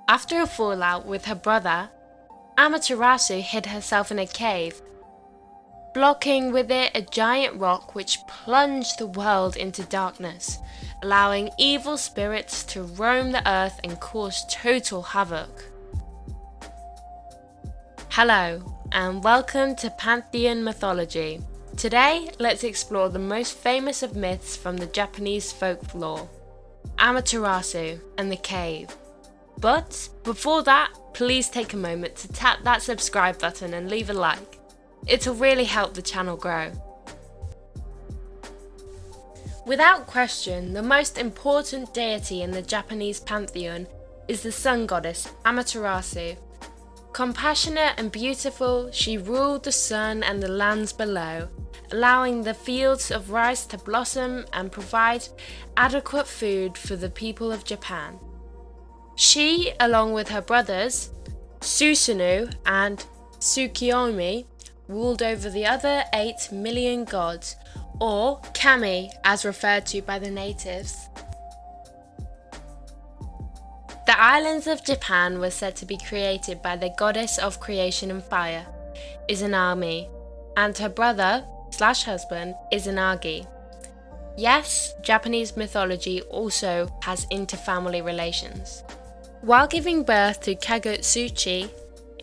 After a fallout with her brother, Amaterasu hid herself in a cave, blocking with it a giant rock which plunged the world into darkness, allowing evil spirits to roam the earth and cause total havoc. Hello, and welcome to Pantheon Mythology. Today, let's explore the most famous of myths from the Japanese folklore, Amaterasu and the cave. But before that, please take a moment to tap that subscribe button and leave a like. It'll really help the channel grow. Without question, the most important deity in the Japanese pantheon is the sun goddess Amaterasu. Compassionate and beautiful, she ruled the sun and the lands below, allowing the fields of rice to blossom and provide adequate food for the people of Japan. She, along with her brothers, Susanoo and Tsukiyomi, ruled over the other 8 million gods, or kami as referred to by the natives. The islands of Japan were said to be created by the goddess of creation and fire, Izanami, and her brother/husband, Izanagi. Yes, Japanese mythology also has interfamily relations. While giving birth to Kagutsuchi,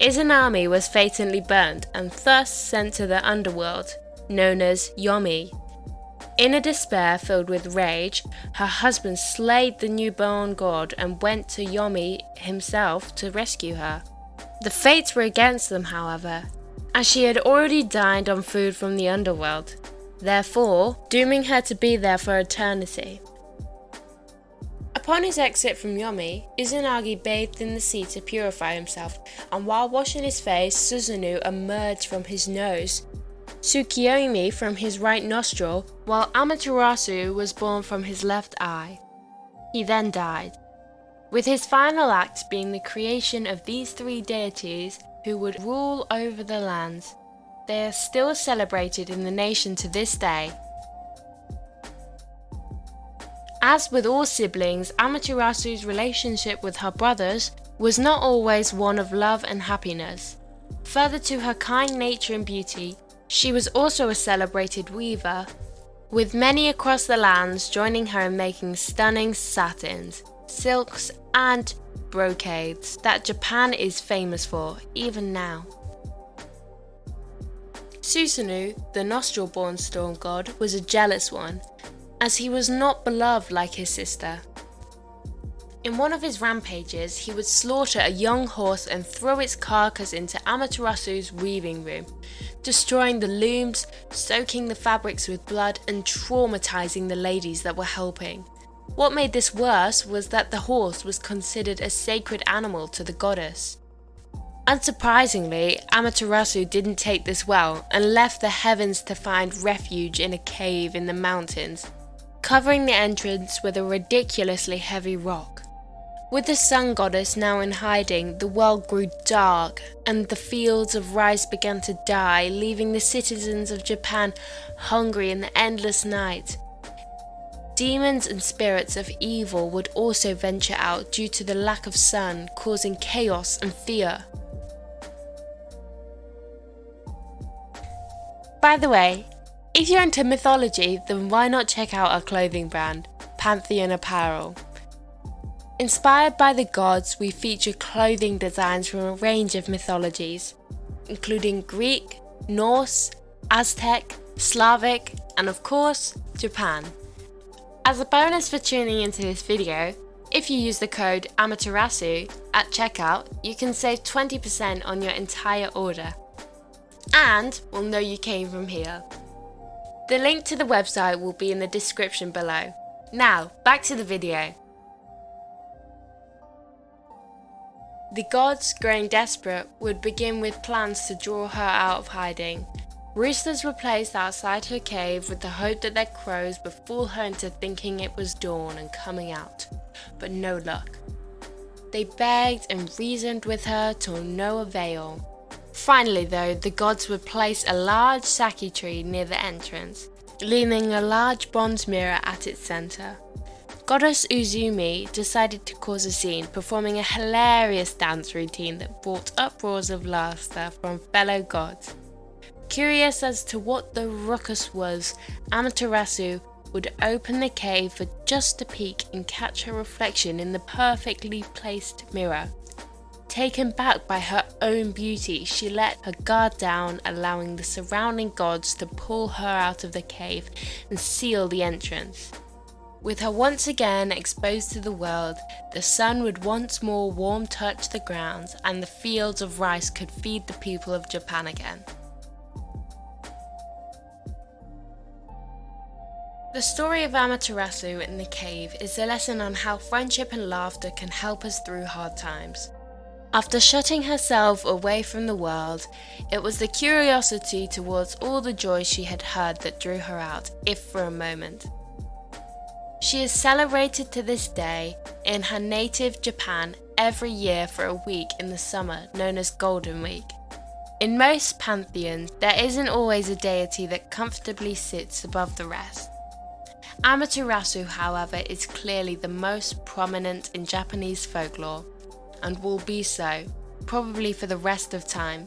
Izanami was fatally burned and thus sent to the underworld, known as Yomi. In a despair filled with rage, her husband slayed the newborn god and went to Yomi himself to rescue her. The fates were against them, however, as she had already dined on food from the underworld, therefore dooming her to be there for eternity. Upon his exit from Yomi, Izanagi bathed in the sea to purify himself, and while washing his face, Susanoo emerged from his nose, Tsukiyomi from his right nostril, while Amaterasu was born from his left eye. He then died, with his final act being the creation of these 3 deities who would rule over the lands. They are still celebrated in the nation to this day. As with all siblings, Amaterasu's relationship with her brothers was not always one of love and happiness. Further to her kind nature and beauty, she was also a celebrated weaver, with many across the lands joining her in making stunning satins, silks and brocades that Japan is famous for, even now. Susanoo, the nostril-born storm god, was a jealous one, as he was not beloved like his sister. In one of his rampages, he would slaughter a young horse and throw its carcass into Amaterasu's weaving room, destroying the looms, soaking the fabrics with blood, and traumatizing the ladies that were helping. What made this worse was that the horse was considered a sacred animal to the goddess. Unsurprisingly, Amaterasu didn't take this well and left the heavens to find refuge in a cave in the mountains, covering the entrance with a ridiculously heavy rock. With the sun goddess now in hiding, the world grew dark and the fields of rice began to die, leaving the citizens of Japan hungry in the endless night. Demons and spirits of evil would also venture out due to the lack of sun, causing chaos and fear. By the way, if you're into mythology, then why not check out our clothing brand, Pantheon Apparel. Inspired by the gods, we feature clothing designs from a range of mythologies, including Greek, Norse, Aztec, Slavic, and of course, Japan. As a bonus for tuning into this video, if you use the code Amaterasu at checkout, you can save 20% on your entire order. And we'll know you came from here. The link to the website will be in the description below. Now, back to the video. The gods, growing desperate, would begin with plans to draw her out of hiding. Roosters were placed outside her cave with the hope that their crows would fool her into thinking it was dawn and coming out, but no luck. They begged and reasoned with her to no avail. Finally though, the gods would place a large sake tree near the entrance, leaning a large bronze mirror at its centre. Goddess Uzumi decided to cause a scene, performing a hilarious dance routine that brought uproars of laughter from fellow gods. Curious as to what the ruckus was, Amaterasu would open the cave for just a peek and catch her reflection in the perfectly placed mirror. Taken back by her own beauty, she let her guard down, allowing the surrounding gods to pull her out of the cave and seal the entrance. With her once again exposed to the world, the sun would once more warm touch the ground, and the fields of rice could feed the people of Japan again. The story of Amaterasu in the cave is a lesson on how friendship and laughter can help us through hard times. After shutting herself away from the world, it was the curiosity towards all the joy she had heard that drew her out, if for a moment. She is celebrated to this day in her native Japan every year for a week in the summer, known as Golden Week. In most pantheons, there isn't always a deity that comfortably sits above the rest. Amaterasu, however, is clearly the most prominent in Japanese folklore, and will be so, probably for the rest of time.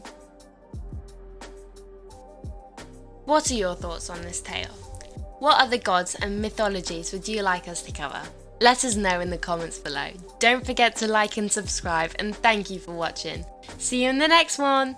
What are your thoughts on this tale? What other gods and mythologies would you like us to cover? Let us know in the comments below. Don't forget to like and subscribe, and thank you for watching. See you in the next one!